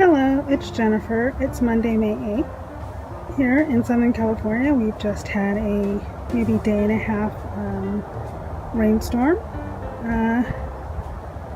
Hello, it's Jennifer. It's Monday, May 8th. Here in Southern California, we've just had a maybe day and a half rainstorm.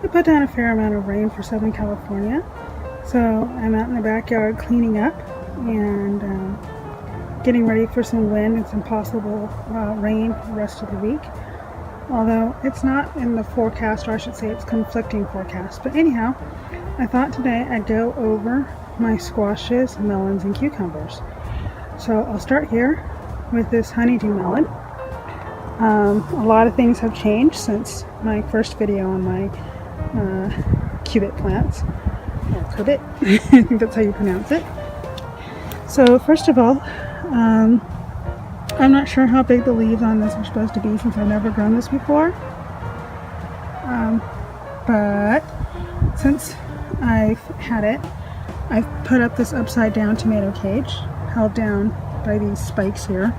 We put down a fair amount of rain for Southern California. So I'm out in the backyard cleaning up and getting ready for some wind and some possible rain the rest of the week. Although it's not in the forecast, or I should say it's conflicting forecast. But anyhow, I thought today I'd go over my squashes, melons, and cucumbers. So I'll start here with this honeydew melon. A lot of things have changed since my first video on my Cucurbit plants. Or Cucurbit, I think that's how you pronounce it. So first of all, I'm not sure how big the leaves on this are supposed to be since I've never grown this before. But since I've had it, I've put up this upside down tomato cage held down by these spikes here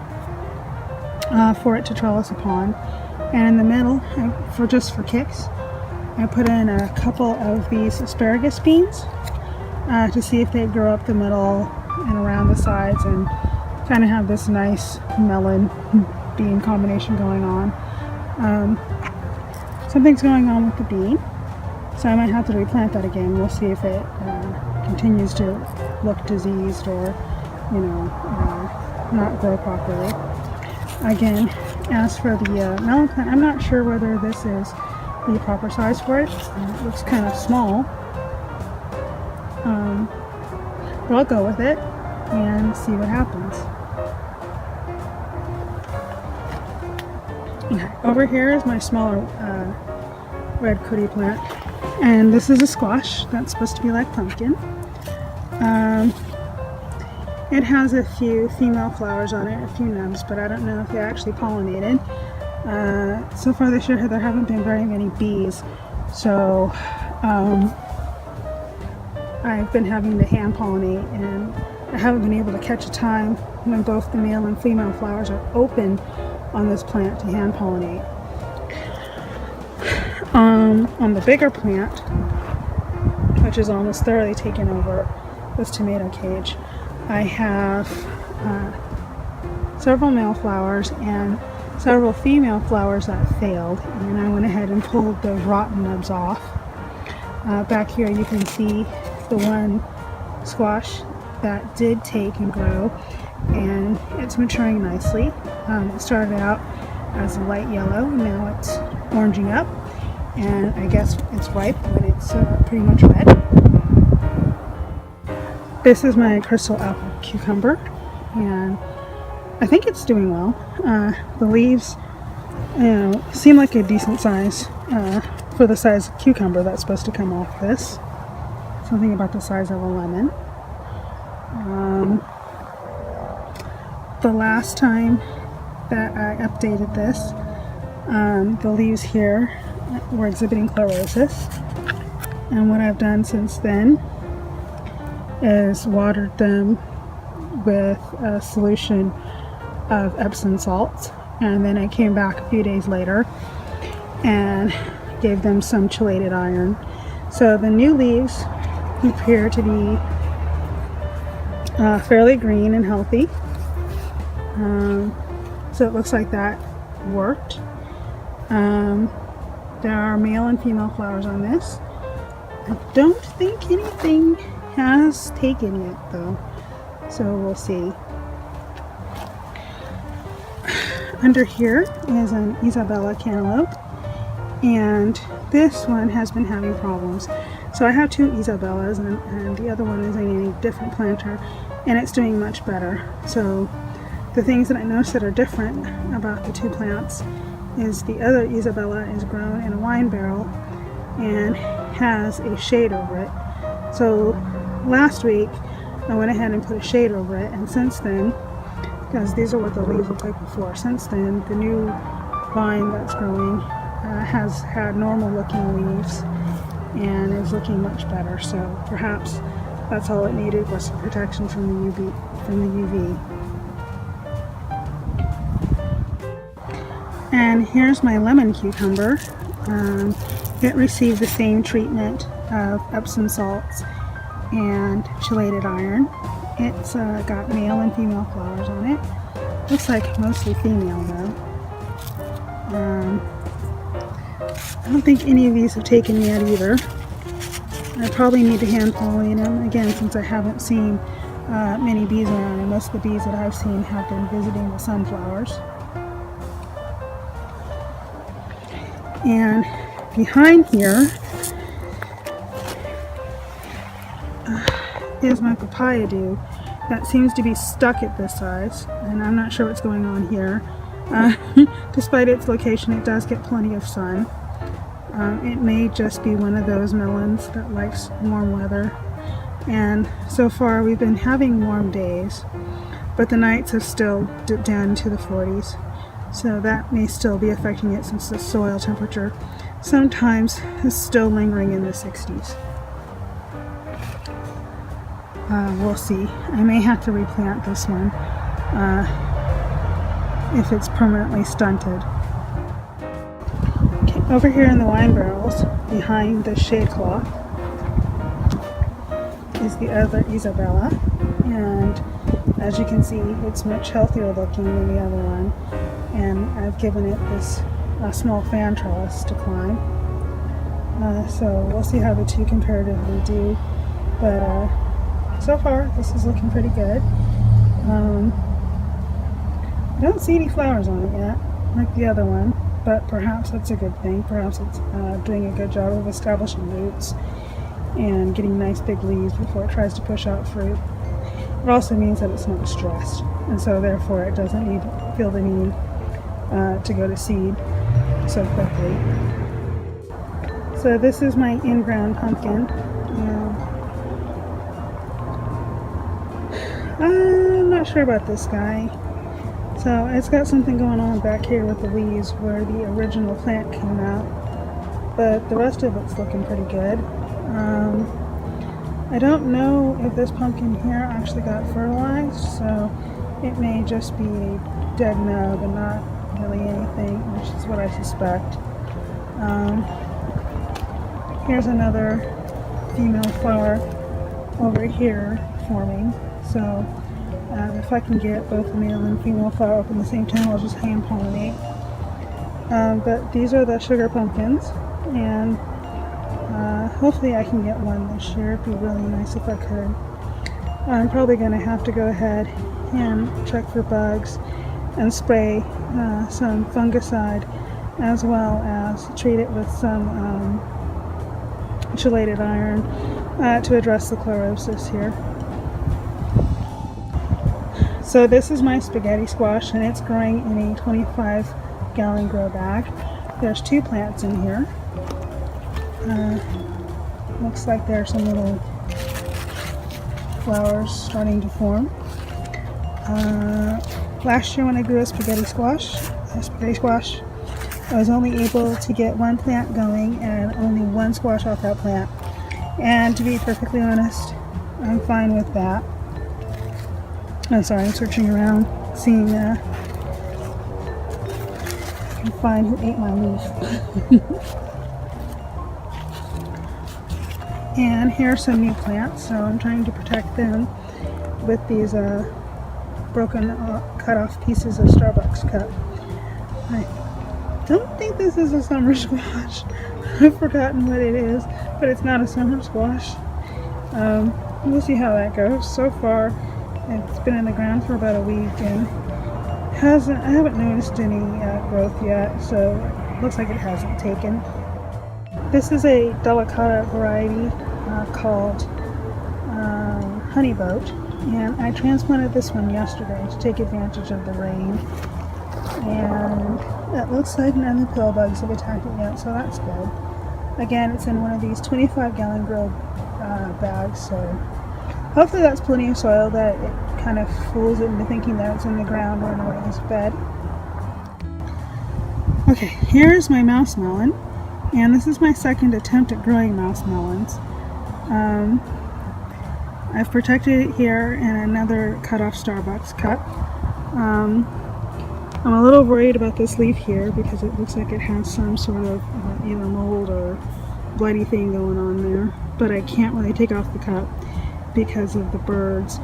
for it to trellis upon. And in the middle, just for kicks, I put in a couple of these asparagus beans to see if they'd grow up the middle and around the sides and kind of have this nice melon bean combination going on. Something's going on with the bean, so I might have to replant that again. We'll see if it continues to look diseased or, not grow properly. Again, as for the melon plant, I'm not sure whether this is the proper size for it. It looks kind of small, but I'll go with it and see what happens. Okay, over here is my smaller red Kuri plant, and this is a squash that's supposed to be like pumpkin. It has a few female flowers on it, a few nubs, but I don't know if they actually pollinated. So far this year there haven't been very many bees, so I've been having to hand pollinate, and I haven't been able to catch a time when both the male and female flowers are open on this plant to hand pollinate. On the bigger plant, which is almost thoroughly taken over this tomato cage, I have several male flowers and several female flowers that failed, and I went ahead and pulled those rotten nubs off. Back here you can see the one squash that did take and grow, and it's maturing nicely. It started out as a light yellow, and now it's oranging up, and I guess it's ripe when it's pretty much red. This is my crystal apple cucumber, and I think it's doing well. The leaves, seem like a decent size for the size of cucumber that's supposed to come off this. Something about the size of a lemon. The last time that I updated this, the leaves here were exhibiting chlorosis, and what I've done since then is watered them with a solution of Epsom salts, and then I came back a few days later and gave them some chelated iron. So the new leaves appear to be fairly green and healthy. So it looks like that worked. There are male and female flowers on this. I don't think anything has taken yet though, so we'll see. Under here is an Isabella Canteloupe, and this one has been having problems. So I have two Isabellas, and the other one is in a different planter, and it's doing much better. So the things that I noticed that are different about the two plants is the other Isabella is grown in a wine barrel and has a shade over it. So last week I went ahead and put a shade over it, and since then, because these are what the leaves look like before, since then the new vine that's growing has had normal looking leaves and is looking much better. So perhaps that's all it needed, was some protection from the UV. And here's my lemon cucumber. It received the same treatment of Epsom salts and chelated iron. It's got male and female flowers on it. Looks like mostly female though. I don't think any of these have taken yet either. I probably need to hand pollinate them again since I haven't seen many bees around, and most of the bees that I've seen have been visiting the sunflowers. And behind here is my papaya dew that seems to be stuck at this size, and I'm not sure what's going on here. Despite its location, it does get plenty of sun. It may just be one of those melons that likes warm weather, and so far we've been having warm days, but the nights have still dipped down into the 40s, so that may still be affecting it since the soil temperature sometimes is still lingering in the 60s. We'll see. I may have to replant this one if it's permanently stunted. Okay, over here in the wine barrels, behind the shade cloth, is the other Isabella, and as you can see, it's much healthier looking than the other one, and I've given it this small fan trellis to climb. So we'll see how the two comparatively do, but so far this is looking pretty good. I don't see any flowers on it yet, like the other one, but perhaps that's a good thing. Perhaps it's doing a good job of establishing roots and getting nice big leaves before it tries to push out fruit. It also means that it's not stressed, and so therefore it doesn't feel the need to go to seed so quickly. So this is my in-ground pumpkin. I'm not sure about this guy. So it's got something going on back here with the leaves where the original plant came out, but the rest of it's looking pretty good. I don't know if this pumpkin here actually got fertilized, so it may just be a dead nub and not really anything, which is what I suspect. Here's another female flower over here forming, so if I can get both the male and female flower up in the same time, I'll just hand pollinate. But these are the sugar pumpkins, and hopefully I can get one this year. It'd be really nice if I could. I'm probably going to have to go ahead and check for bugs and spray some fungicide, as well as treat it with some chelated iron to address the chlorosis here. So this is my spaghetti squash, and it's growing in a 25-gallon grow bag. There's 2 plants in here. Looks like there are some little flowers starting to form. Last year when I grew a spaghetti squash, I was only able to get 1 plant going and only 1 squash off that plant. And to be perfectly honest, I'm fine with that. I'm sorry, I'm searching around, seeing if I can find who ate my leaf. And here are some new plants, so I'm trying to protect them with these broken, cut off pieces of Starbucks cup. I don't think this is a summer squash. I've forgotten what it is, but it's not a summer squash. We'll see how that goes. So far, it's been in the ground for about a week, and I haven't noticed any growth yet, so it looks like it hasn't taken. This is a Dakota variety called Honeyboat, and I transplanted this one yesterday to take advantage of the rain, and it looks like none of the pill bugs have attacked it yet, so that's good. Again, it's in one of these 25-gallon grow bags, so hopefully that's plenty of soil that it kind of fools it into thinking that it's in the ground or in a raised bed. Okay, here's my mouse melon, and this is my second attempt at growing mouse melons. I've protected it here in another cut-off Starbucks cup. I'm a little worried about this leaf here because it looks like it has some sort of either mold or blighty thing going on there, but I can't really take off the cup. because of the birds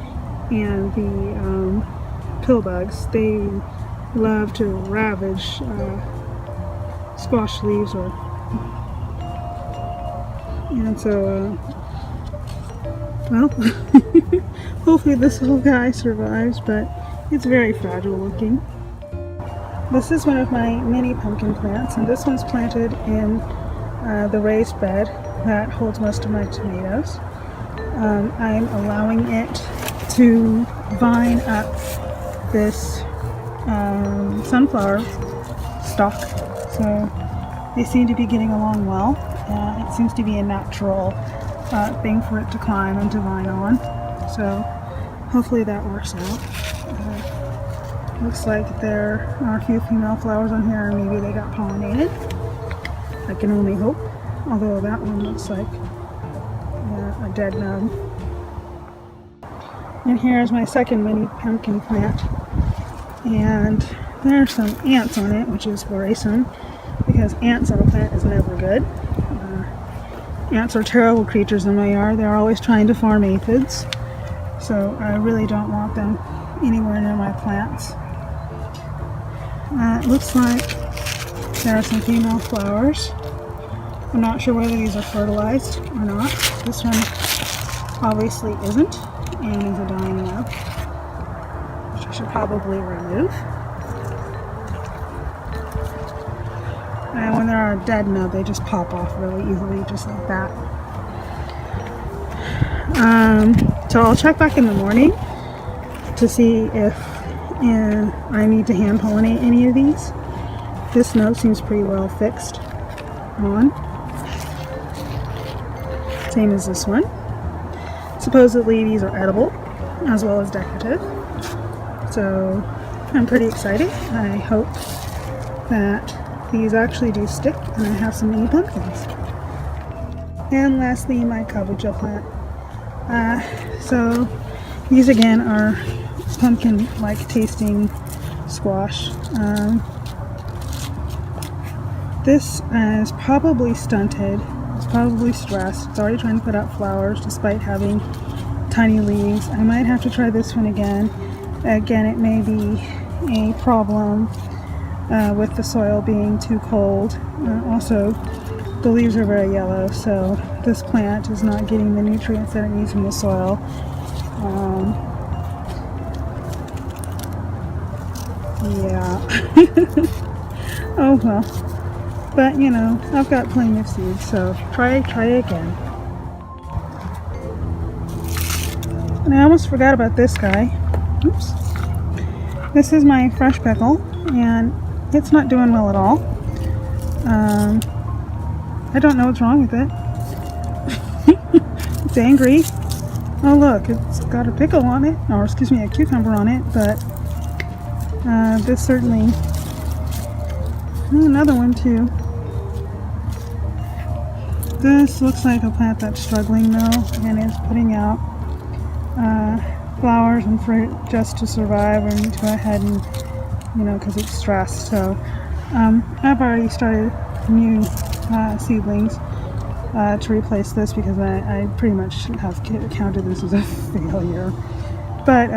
and the pill bugs. They love to ravage squash leaves, and so well, hopefully this little guy survives, but it's very fragile looking. This is one of my mini pumpkin plants, and this one's planted in the raised bed that holds most of my tomatoes. I'm allowing it to vine up this sunflower stalk, so they seem to be getting along well. It seems to be a natural thing for it to climb and to vine on, so hopefully that works out. Looks like there are a few female flowers on here, maybe they got pollinated. I can only hope, although that one looks like a dead nub. And here's my second mini pumpkin plant, and there are some ants on it, which is worrisome because ants on a plant is never good. Ants are terrible creatures in my yard. They're always trying to farm aphids, so I really don't want them anywhere near my plants. It looks like there are some female flowers. I'm not sure whether these are fertilized or not. This one obviously isn't, and is a dying nub, which I should probably remove. And when there are a dead nub, they just pop off really easily, just like that. So I'll check back in the morning to see if I need to hand pollinate any of these. This nub seems pretty well fixed on. Same as this one. Supposedly these are edible as well as decorative. So I'm pretty excited. I hope that these actually do stick and I have some mini pumpkins. And lastly, my Kabucha plant. So these again are pumpkin-like tasting squash. This is probably stunted. It's probably stressed. It's already trying to put out flowers despite having tiny leaves. I might have to try this one again. Again, it may be a problem with the soil being too cold. Also, the leaves are very yellow, so this plant is not getting the nutrients that it needs from the soil. Yeah. Oh well. But you know, I've got plenty of seeds, so try again. And I almost forgot about this guy. Oops. This is my fresh pickle, and it's not doing well at all. I don't know what's wrong with it. It's angry. Oh look, it's got a pickle on it, or excuse me, a cucumber on it, but this certainly... Oh, another one too. This looks like a plant that's struggling though, and is putting out flowers and fruit just to survive or to go ahead and, you know, because it's stressed. So I've already started new seedlings to replace this because I pretty much have counted this as a failure. But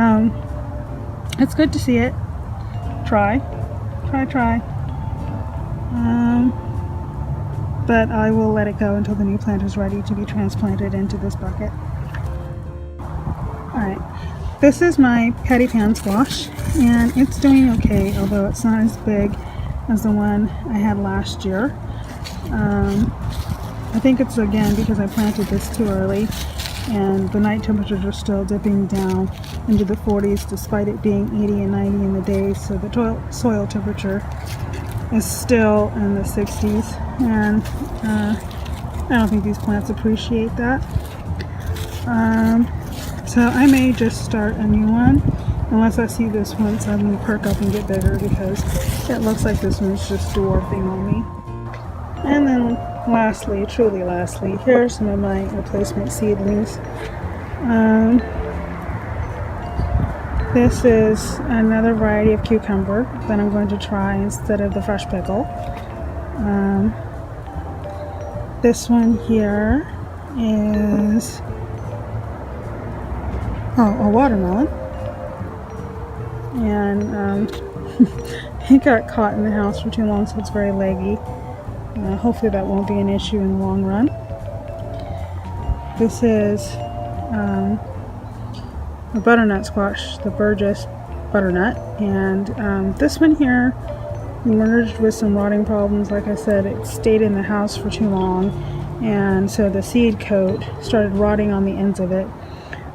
it's good to see it. Try. But I will let it go until the new plant is ready to be transplanted into this bucket. Alright, this is my patty pan squash, and it's doing okay, although it's not as big as the one I had last year. I think it's again because I planted this too early, and the night temperatures are still dipping down into the 40s despite it being 80 and 90 in the days, so the soil temperature is still in the 60s, and I don't think these plants appreciate that. So I may just start a new one unless I see this one suddenly perk up and get bigger, because it looks like this one's just dwarfing on me. And then lastly, truly lastly, here are some of my replacement seedlings. This is another variety of cucumber that I'm going to try instead of the fresh pickle. This one here is a watermelon. And it got caught in the house for too long, so it's very leggy. Hopefully that won't be an issue in the long run. This is a butternut squash, the Burgess butternut, and this one here emerged with some rotting problems. Like I said, it stayed in the house for too long, and so the seed coat started rotting on the ends of it.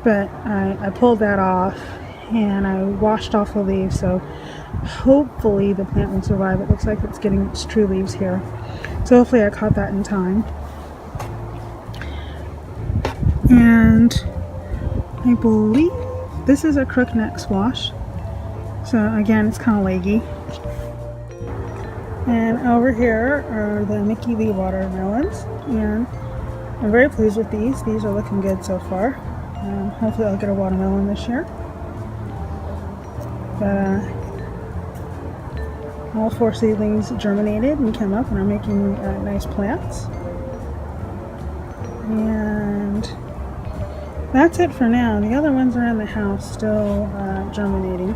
But I pulled that off and I washed off the leaves, so hopefully the plant will survive. It looks like it's getting its true leaves here, so hopefully I caught that in time. And I believe this is a crook neck squash, so again it's kind of leggy. And over here are the Micklylee Watermelons, and I'm very pleased with these. These are looking good so far. Hopefully I'll get a watermelon this year. But all 4 seedlings germinated and came up and are making nice plants. And that's it for now. The other ones are in the house still germinating.